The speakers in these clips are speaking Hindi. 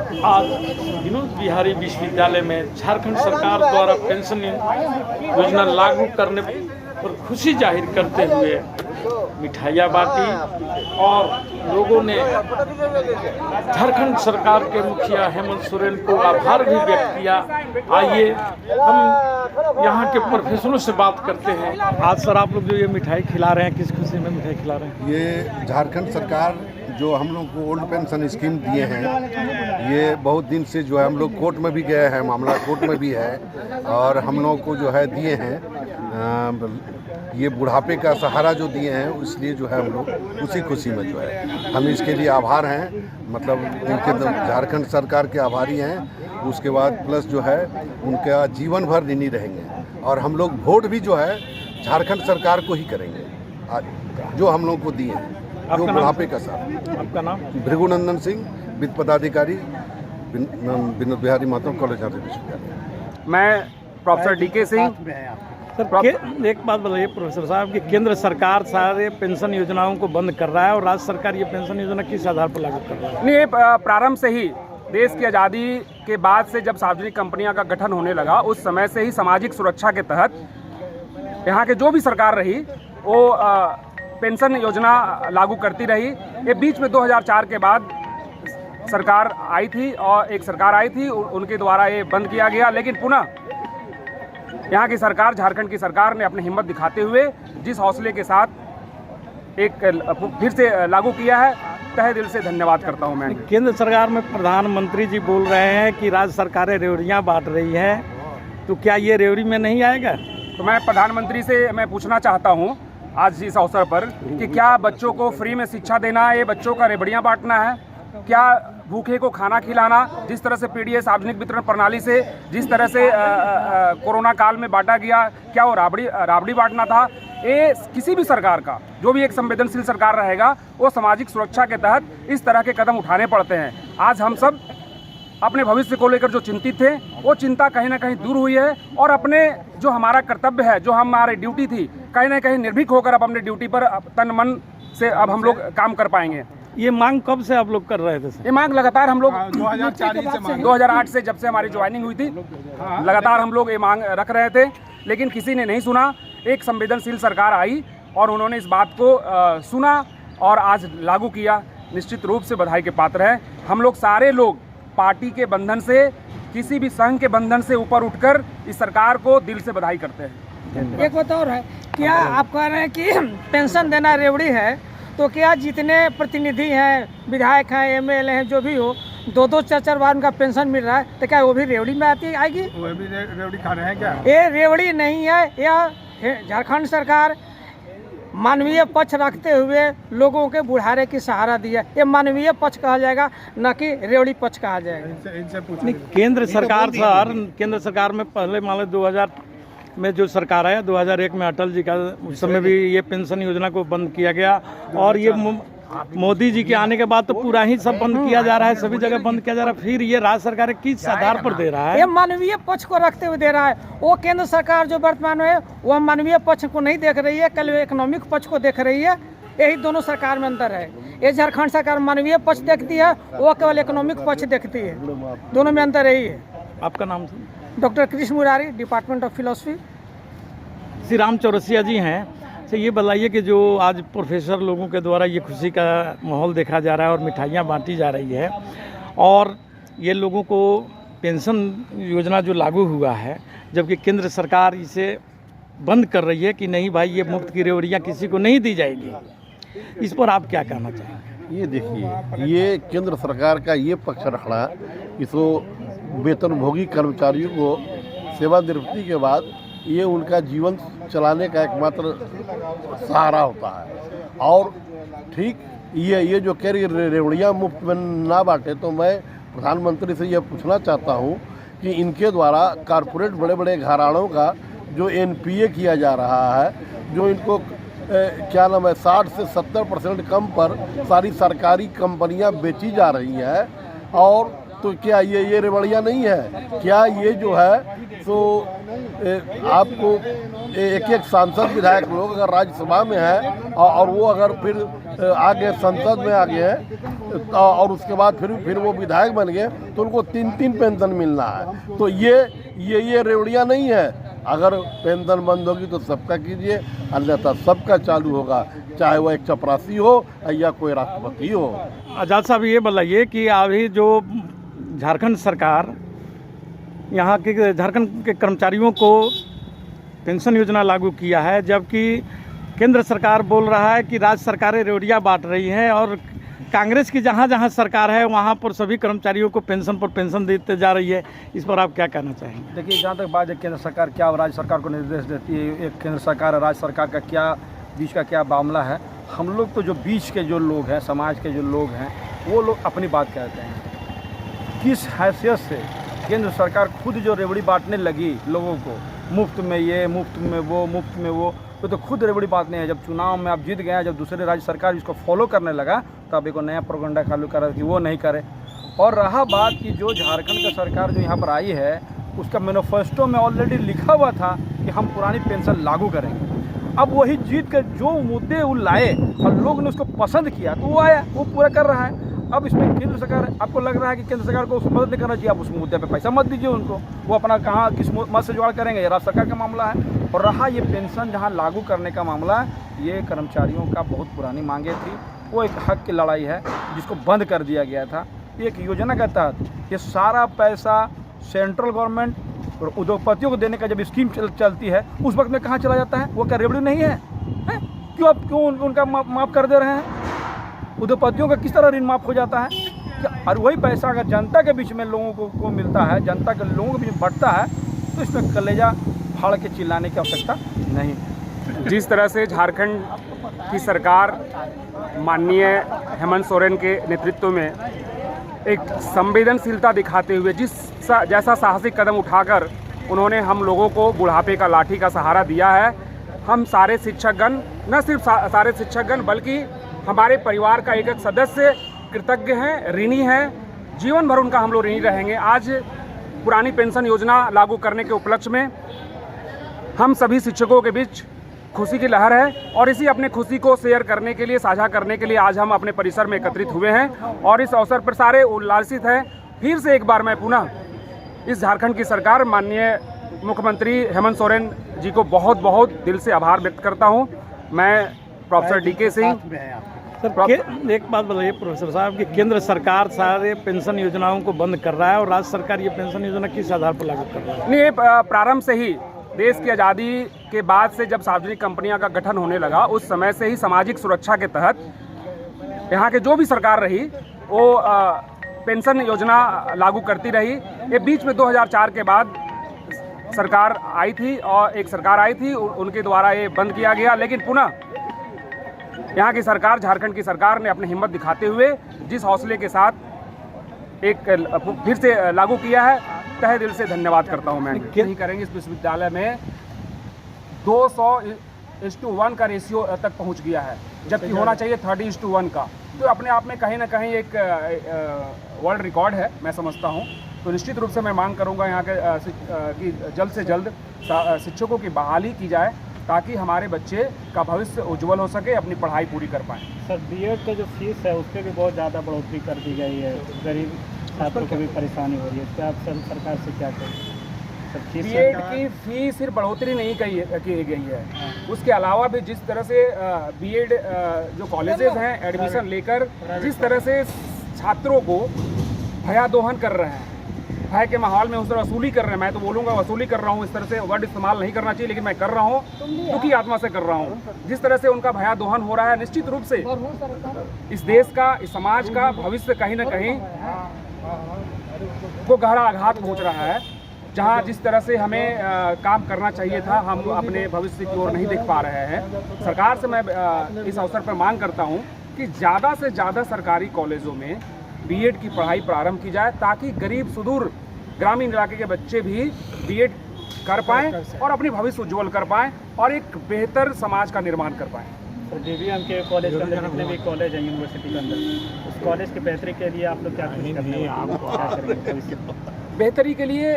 आज विनोद बिहारी विश्वविद्यालय में झारखंड सरकार द्वारा पेंशन योजना लागू करने पर खुशी जाहिर करते हुए मिठाइयाँ बांटी और लोगों ने झारखंड सरकार के मुखिया हेमंत सोरेन को आभार भी व्यक्त किया। आइए हम यहाँ के प्रोफेसरों से बात करते हैं। आज सर आप लोग जो ये मिठाई खिला रहे हैं, किस खुशी में मिठाई खिला रहे हैं? ये झारखंड सरकार जो हम लोग को ओल्ड पेंशन स्कीम दिए हैं, ये बहुत दिन से जो है हम लोग कोर्ट में भी गए हैं, मामला कोर्ट में भी है और हम लोग को जो है दिए हैं ये बुढ़ापे का सहारा जो दिए हैं, इसलिए जो है हम लोग उसी खुशी में जो है हम इसके लिए आभार हैं, मतलब इनके झारखंड सरकार के आभारी हैं। उसके बाद प्लस जो है उनका जीवन भर ऋणी रहेंगे और हम लोग वोट भी जो है झारखंड सरकार को ही करेंगे जो हम लोग को दिए हैं, जो बुढ़ापे का सहारा। आपका नाम? भृगुनंदन सिंह, वित्त पदाधिकारी, विनोद बिहारी महतो कॉलेज विश्वविद्यालय। मैं प्रोफेसर डीके सिंह। सर एक बात बताइए प्रोफेसर साहब कि केंद्र सरकार सारे पेंशन योजनाओं को बंद कर रहा है और राज्य सरकार ये पेंशन योजना किस आधार पर लागू कर रहा है? नहीं, प्रारंभ से ही देश की आज़ादी के बाद से जब सार्वजनिक कंपनियां का गठन होने लगा, उस समय से ही सामाजिक सुरक्षा के तहत यहाँ के जो भी सरकार रही वो पेंशन योजना लागू करती रही। ये बीच में 2004 के बाद सरकार आई थी और एक सरकार आई थी, उनके द्वारा ये बंद किया गया। लेकिन पुनः यहाँ की सरकार, झारखंड की सरकार ने अपनी हिम्मत दिखाते हुए जिस हौसले के साथ एक फिर से लागू किया है, तहे दिल से धन्यवाद करता हूँ मैं। केंद्र सरकार में प्रधानमंत्री जी बोल रहे हैं कि राज्य सरकारें रेवड़ियाँ बांट रही है, तो क्या ये रेवड़ी में नहीं आएगा? तो मैं प्रधानमंत्री से मैं पूछना चाहता हूँ आज इस अवसर पर कि क्या बच्चों को फ्री में शिक्षा देना है, ये बच्चों का रेवड़ियाँ बांटना है? क्या भूखे को खाना खिलाना, जिस तरह से पीडीएस सार्वजनिक वितरण प्रणाली से जिस तरह से कोरोना काल में बांटा गया, क्या वो राबड़ी बांटना था? ये किसी भी सरकार का, जो भी एक संवेदनशील सरकार रहेगा, वो सामाजिक सुरक्षा के तहत इस तरह के कदम उठाने पड़ते हैं। आज हम सब अपने भविष्य को लेकर जो चिंतित थे, वो चिंता कहीं ना कहीं दूर हुई है और अपने जो हमारा कर्तव्य है, जो हमारी ड्यूटी थी, कहीं ना कहीं निर्भीक होकर अब अपने ड्यूटी पर तन मन से अब हम लोग काम कर पाएंगे। ये मांग कब से आप लोग कर रहे थे? ये मांग लगातार हम लोग 2008 से जब से हमारी ज्वाइनिंग हुई थी, लगातार हम लोग ये मांग रख रहे थे, लेकिन किसी ने नहीं सुना। एक संवेदनशील सरकार आई और उन्होंने इस बात को सुना और आज लागू किया। निश्चित रूप से बधाई के पात्र है। हम लोग सारे लोग पार्टी के बंधन से, किसी भी संघ के बंधन से ऊपर उठकर इस सरकार को दिल से बधाई करते हैं। एक बात और है, क्या आप कह रहे हैं कि पेंशन देना रेवड़ी है, तो क्या जितने प्रतिनिधि हैं, विधायक हैं, एमएलए हैं, जो भी हो, 2-2 4-4 बार उनका पेंशन मिल रहा है, तो क्या वो भी रेवड़ी में आएगी? वो भी रेवड़ी खा रहे हैं क्या? ये रेवड़ी नहीं है। यह झारखंड सरकार मानवीय पक्ष रखते हुए लोगों के बुढ़ारे की सहारा दिया। ये मानवीय पक्ष कहा जाएगा, न कि रेवड़ी पक्ष कहा जाएगा। केंद्र सरकार सर, केंद्र सरकार में पहले मान लो 2000 में जो सरकार आया, 2001 में अटल जी का, उस समय भी ये पेंशन योजना को बंद किया गया और ये मोदी जी के आने के बाद तो पूरा ही सब बंद किया जा रहा है, सभी जगह बंद किया जा रहा है। फिर ये राज्य सरकार किस आधार पर दे रहा है? ये मानवीय पक्ष को रखते हुए दे रहा है। वो केंद्र सरकार जो वर्तमान में है, वो मानवीय पक्ष को नहीं देख रही है, कल इकोनॉमिक पक्ष को देख रही है। यही दोनों सरकार में अंतर है। ये झारखंड सरकार मानवीय पक्ष देखती है, वो केवल इकोनॉमिक पक्ष देखती है। दोनों में अंतर यही है। आपका नाम? Doctor Krishna Murari, department of philosophy. Shri Ram Chaurasia ji हैं। तो ये बताइए कि जो आज प्रोफेसर लोगों के द्वारा ये खुशी का माहौल देखा जा रहा है और मिठाइयाँ बांटी जा रही है और ये लोगों को पेंशन योजना जो लागू हुआ है, जबकि केंद्र सरकार इसे बंद कर रही है कि नहीं भाई ये मुफ्त की रेवड़ियाँ किसी को नहीं दी जाएगी, इस पर आप क्या कहना चाहेंगे? ये देखिए, ये केंद्र सरकार का ये पक्ष रखना, इसको वेतनभोगी कर्मचारियों को सेवानिवृत्ति के बाद ये उनका जीवन चलाने का एकमात्र सहारा होता है। और ठीक ये जो कह रही रेवड़ियाँ मुफ्त में ना बांटे, तो मैं प्रधानमंत्री से ये पूछना चाहता हूँ कि इनके द्वारा कारपोरेट बड़े बड़े घरानों का जो एनपीए किया जा रहा है, जो इनको क्या नाम है 60 से 70% कम पर सारी सरकारी कंपनियां बेची जा रही हैं, और तो क्या ये रेवड़िया नहीं है? क्या ये जो है तो आपको एक एक सांसद विधायक लोग अगर राज्यसभा में है और वो अगर फिर आगे संसद में आ गए और उसके बाद फिर वो विधायक बन गए तो उनको 3-3 पेंशन मिलना है। तो ये रेवड़िया नहीं है। अगर पेंशन बंद होगी तो सबका कीजिए, अन्यथा सबका चालू होगा, चाहे वो एक चपरासी हो या कोई राष्ट्रपति हो। आजाद साहब ये बताइए कि अभी जो झारखंड सरकार यहाँ के झारखंड के कर्मचारियों को पेंशन योजना लागू किया है, जबकि केंद्र सरकार बोल रहा है कि राज्य सरकारें रेवड़िया बांट रही हैं और कांग्रेस की जहाँ जहाँ सरकार है वहाँ पर सभी कर्मचारियों को पेंशन पर पेंशन देते जा रही है। इस पर आप क्या कहना चाहेंगे? देखिए, जहाँ तक बात है केंद्र सरकार क्या और राज्य सरकार को निर्देश देती है, एक केंद्र सरकार और राज्य सरकार का क्या बीच का क्या मामला है, हम लोग तो जो बीच के जो लोग हैं, समाज के जो लोग हैं, वो लोग अपनी बात कहते हैं। किस हैसियत से केंद्र सरकार खुद जो रेवड़ी बांटने लगी लोगों को, मुफ्त में ये, मुफ्त में वो, मुफ्त में वो, तो खुद रेवड़ी बात नहीं है। जब चुनाव में आप जीत गए, जब दूसरे राज्य सरकार इसको फॉलो करने लगा, तो अब एक नया प्रोपेगेंडा चालू करा कि वो नहीं करे। और रहा बात कि जो झारखंड का सरकार जो यहाँ पर आई है, उसका मैनिफेस्टो में ऑलरेडी लिखा हुआ था कि हम पुरानी पेंशन लागू करेंगे। अब वही जीत कर जो मुद्दे वो लाए और लोग ने उसको पसंद किया, तो वो आया, वो पूरा कर रहा है। अब इसमें केंद्र सरकार, आपको लग रहा है कि केंद्र सरकार को उसको मदद नहीं करना चाहिए, आप उस मुद्दे पे पैसा मत दीजिए उनको, वो अपना कहाँ किस मत से जुगाड़ करेंगे, ये राज्य सरकार का मामला है। और रहा ये पेंशन जहाँ लागू करने का मामला, ये कर्मचारियों का बहुत पुरानी मांगे थी, वो एक हक की लड़ाई है जिसको बंद कर दिया गया था। एक योजना के तहत ये सारा पैसा सेंट्रल गवर्नमेंट और उद्योगपतियों को देने का जब स्कीम चलती है, उस वक्त में कहाँ चला जाता है? वो क्या रेवड़ी नहीं है? क्यों आप उनका माफ़ कर दे रहे हैं? उद्योगपतियों का किस तरह ऋण माफ हो जाता है? और वही पैसा अगर जनता के बीच में लोगों को मिलता है, जनता के लोगों के बीच बढ़ता है, तो इसमें कलेजा फाड़ के चिल्लाने की आवश्यकता नहीं। जिस तरह से झारखंड की सरकार माननीय हेमंत सोरेन के नेतृत्व में एक संवेदनशीलता दिखाते हुए जैसा साहसिक कदम उठाकर उन्होंने हम लोगों को बुढ़ापे का लाठी का सहारा दिया है, हम सारे शिक्षकगण, न सिर्फ सारे शिक्षकगण बल्कि हमारे परिवार का एक एक सदस्य कृतज्ञ हैं, ऋणी हैं, जीवन भर उनका हम लोग ऋणी रहेंगे। आज पुरानी पेंशन योजना लागू करने के उपलक्ष्य में हम सभी शिक्षकों के बीच खुशी की लहर है और इसी अपने खुशी को शेयर करने के लिए, साझा करने के लिए आज हम अपने परिसर में एकत्रित हुए हैं और इस अवसर पर सारे उल्लासित हैं। फिर से एक बार मैं पुनः इस झारखंड की सरकार माननीय मुख्यमंत्री हेमंत सोरेन जी को बहुत बहुत दिल से आभार व्यक्त करता हूँ। मैं प्रोफेसर डीके सिंह। एक बात बताइए प्रोफेसर साहब कि केंद्र सरकार सारे पेंशन योजनाओं को बंद कर रहा है और राज्य सरकार ये पेंशन योजना किस आधार पर लागू कर रहा है? नहीं, प्रारंभ से ही देश की आज़ादी के बाद से जब सार्वजनिक कंपनियां का गठन होने लगा, उस समय से ही सामाजिक सुरक्षा के तहत यहाँ के जो भी सरकार रही वो पेंशन योजना लागू करती रही। ये बीच में 2004 के बाद सरकार आई थी और एक सरकार आई थी, उनके द्वारा ये बंद किया गया, लेकिन पुनः यहाँ की सरकार, झारखंड की सरकार ने अपनी हिम्मत दिखाते हुए जिस हौसले के साथ एक फिर से लागू किया है, तहे दिल से धन्यवाद करता हूँ। मैं नहीं करेंगे, इस विश्वविद्यालय में 200:1 का रेशियो तक पहुँच गया है, जबकि होना चाहिए 30:1 का। तो अपने आप में कहीं ना कहीं एक वर्ल्ड रिकॉर्ड है, मैं समझता हूँ। तो निश्चित रूप से मैं मांग करूँगा यहाँ के कि जल्द से जल्द शिक्षकों की बहाली की जाए ताकि हमारे बच्चे का भविष्य उज्जवल हो सके, अपनी पढ़ाई पूरी कर पाएँ। सर, बीएड का जो फीस है उस पर भी बहुत ज़्यादा बढ़ोतरी कर दी गई है, गरीब छात्रों को भी परेशानी हो रही है, क्या आप सरकार से क्या करें? बीएड की फीस सिर्फ बढ़ोतरी नहीं की गई है, उसके अलावा भी जिस तरह से बीएड जो कॉलेजेस हैं एडमिशन लेकर जिस तरह से छात्रों को भयादोहन कर रहे हैं, भय के माहौल में उस तरह वसूली कर रहे हैं, मैं तो बोलूँगा वसूली कर रहा हूँ, इस तरह से वर्ड इस्तेमाल नहीं करना चाहिए, लेकिन मैं कर रहा हूँ, दुखी आत्मा से कर रहा हूँ। जिस तरह से उनका भयादोहन हो रहा है, निश्चित रूप से इस देश का, इस समाज का भविष्य कहीं ना कहीं को गहरा आघात पहुँच रहा है। जहाँ जिस तरह से हमें काम करना चाहिए था, हम अपने भविष्य की ओर नहीं देख पा रहे हैं। सरकार से मैं इस अवसर पर मांग करता हूँ कि ज़्यादा से ज़्यादा सरकारी कॉलेजों में बीएड की पढ़ाई प्रारंभ की जाए ताकि गरीब सुदूर ग्रामीण इलाके के बच्चे भी बीएड कर पाएँ और अपनी भविष्य उज्जवल कर पाएँ और एक बेहतर समाज का निर्माण कर पाएँ। सर DBM के कॉलेज के अंदर जितने भी कॉलेज हैं यूनिवर्सिटी के अंदर, उस कॉलेज की बेहतरी के लिए आप लोग क्या कुछ करने क्या करेंगे भविष्य में? बेहतरी के लिए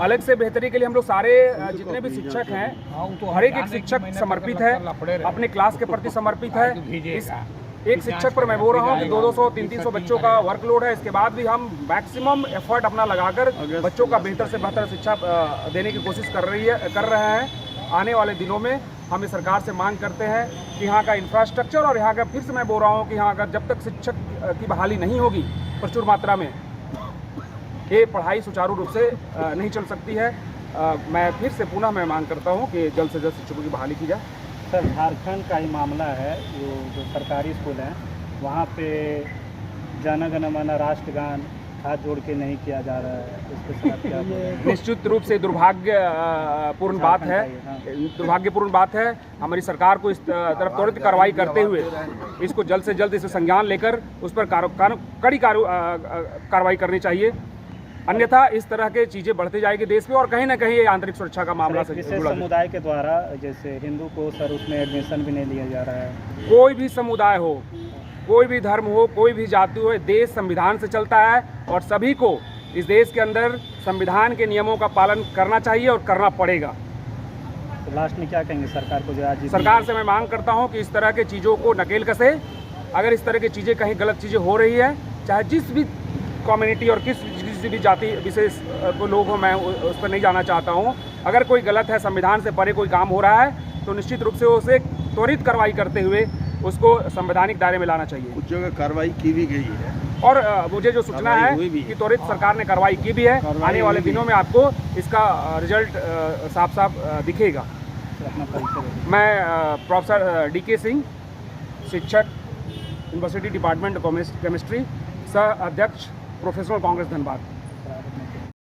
अलग से बेहतरी के लिए हम लोग सारे जितने भी शिक्षक हैं, हर एक शिक्षक समर्पित है, अपने क्लास के प्रति समर्पित है। इस एक शिक्षक पर मैं बोल रहा हूँ कि 200 300 बच्चों का वर्कलोड है। इसके बाद भी हम मैक्सिमम एफर्ट अपना लगाकर बच्चों का बेहतर से बेहतर शिक्षा देने की कोशिश कर रहे हैं। आने वाले दिनों में हम इस सरकार से मांग करते हैं कि यहाँ का इंफ्रास्ट्रक्चर और यहाँ का, फिर से मैं बोल रहा हूँ कि यहाँ का जब तक शिक्षक की बहाली नहीं होगी प्रचुर मात्रा में, ये पढ़ाई सुचारू रूप से नहीं चल सकती है। मैं फिर से पुनः मैं मांग करता हूँ कि जल्द से जल्द शिक्षकों की बहाली की जाए। सर झारखंड का ही मामला है, जो सरकारी स्कूल हैं वहाँ पे जन गण मन राष्ट्रगान हाथ जोड़ के नहीं किया जा रहा है, इसके साथ क्या बोलेंगे? निश्चित रूप से दुर्भाग्यपूर्ण बात है। हमारी सरकार को इस तरफ त्वरित कार्रवाई करते हुए इसको जल्द से जल्द इसे संज्ञान लेकर उस पर कड़ी कार्रवाई करनी चाहिए। अन्यथा इस तरह के चीज़ें बढ़ते जाएगी देश में और कहीं ना कहीं ये आंतरिक सुरक्षा का मामला से विशेष समुदाय के द्वारा जैसे हिंदू को सर उसमें एडमिशन भी नहीं लिया जा रहा है। कोई भी समुदाय हो, कोई भी धर्म हो, कोई भी जाति हो, देश संविधान से चलता है और सभी को इस देश के अंदर संविधान के नियमों का पालन करना चाहिए और करना पड़ेगा। तो लास्ट में क्या कहेंगे सरकार को? जो आज सरकार से मैं मांग करता हूं कि इस तरह के चीज़ों को नकेल कसे। अगर इस तरह की चीज़ें कहीं गलत चीज़ें हो रही है, चाहे जिस भी कम्युनिटी और किसी भी जाति विशेष को लोग हो, मैं उस पर नहीं जाना चाहता हूं। अगर कोई गलत है, संविधान से परे कोई काम हो रहा है, तो निश्चित रूप से उसे त्वरित कार्रवाई करते हुए उसको संवैधानिक दायरे में लाना चाहिए। कुछ जगह कार्रवाई की भी गई है और मुझे जो सूचना है कि त्वरित सरकार ने कार्रवाई की भी है। आने वाले दिनों में आपको इसका रिजल्ट साफ साफ दिखेगा। मैं प्रोफेसर DK सिंह, शिक्षक, यूनिवर्सिटी डिपार्टमेंट केमिस्ट्री, सह अध्यक्ष, प्रोफेशनल कांग्रेस, धनबाद।